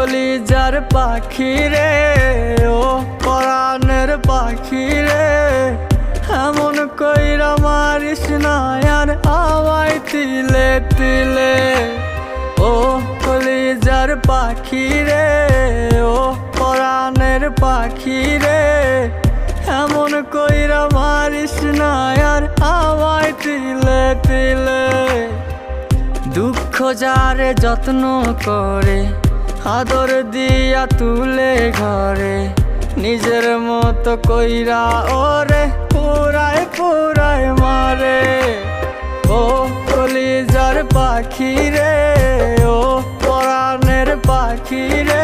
কলিজার পাখি রে, ও পরাণের পাখি রে, এমন কইরা মারিস না আর আমায় তিলে তিলে। ও কলিজার পাখি রে, ও পরাণের পাখি রে, এমন কইরা মারিস না আর আমায় তিলে তিলে। দুঃখ যারে যত্ন করে, আদর দিয়া তুলে ঘরে, নিজের মতো কইরা ওরে পুরায় পুরায় মারে। ও কলিজার পাখি রে, ও পরাণের পাখি রে,